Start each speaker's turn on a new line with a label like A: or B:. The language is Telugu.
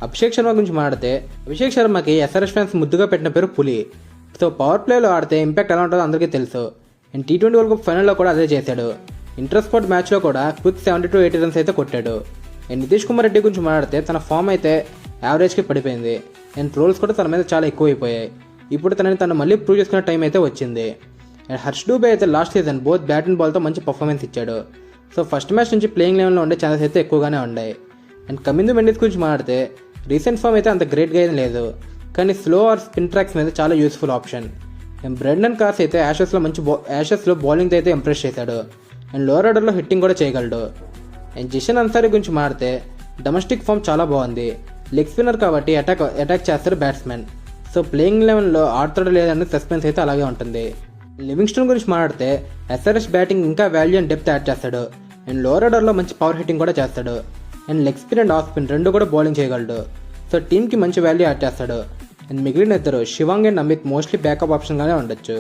A: అభిషేక్ శర్మ గురించి మాట్లాడితే అభిషేక్ శర్మకి ఎస్ఆర్ఎస్ ఫ్యాన్స్ ముద్దుగా పెట్టిన పేరు పులి. సో పవర్ ప్లేలో ఆడితే ఇంపాక్ట్ ఎలా ఉంటుందో అందరికీ తెలుసు. అండ్ T20 వరల్డ్ కప్ ఫైనల్లో కూడా అదే చేశాడు. ఇంటర్ స్పోర్ట్ మ్యాచ్లో కూడా క్విక్ 70-80 రన్స్ అయితే కొట్టాడు. అండ్ నితీష్ కుమార్ రెడ్డి గురించి మాట్లాడితే తన ఫామ్ అయితే యావరేజ్కి పడిపోయింది. అండ్ ట్రోల్స్ కూడా తన మీద చాలా ఎక్కువైపోయాయి. ఇప్పుడు తను మళ్ళీ ప్రూవ్ చేసుకునే టైం అయితే వచ్చింది. అండ్ హర్ష్ డూబే అయితే last season both bat and బాల్తో మంచి పర్ఫార్మెన్స్ ఇచ్చాడు. సో ఫస్ట్ మ్యాచ్ నుంచి ప్లేయింగ్ లెవెల్లో ఉండే ఛాన్సెస్ అయితే ఎక్కువగానే ఉన్నాయి. అండ్ కమిందు మెండిస్ గురించి మాట్లాడితే రీసెంట్ ఫామ్ అయితే అంత గ్రేట్గా ఏం లేదు, కానీ స్లో ఆర్ స్పిన్ ట్రాక్స్ మీద చాలా useful option. And Brydon Carse అయితే యాషెస్లో బౌలింగ్తో అయితే ఇంప్రెస్ చేశాడు. అండ్ లోవర్ ఆర్డర్లో హిట్టింగ్ కూడా చేయగలడు. అండ్ జిషన్ అన్సారీ గురించి మాట్లాడితే డొమెస్టిక్ ఫామ్ చాలా బాగుంది. లెగ్ స్పిన్నర్ కాబట్టి అటాక్ చేస్తారు బ్యాట్స్మెన్. సో ప్లేయింగ్ లెవెల్లో ఆడతాడో లేదన్న సస్పెన్స్ అయితే అలాగే ఉంటుంది. లివింగ్స్టన్ గురించి మాట్లాడితే ఎస్ఆర్ఎస్ బ్యాటింగ్ ఇంకా వాల్యూ అండ్ డెప్త్ యాడ్ చేస్తాడు. అండ్ లోవర్ ఆర్డర్లో మంచి పవర్ హిట్టింగ్ కూడా చేస్తాడు. And leg spin and of spin రెండు కూడా బౌలింగ్ చేయగలడు. సో టీంకి మంచి వాల్యూ యాడ్ చేస్తాడు. అండ్ మిగిలిన ఇద్దరు Shivang and Amit mostly backup ఆప్షన్గానే ఉండొచ్చు.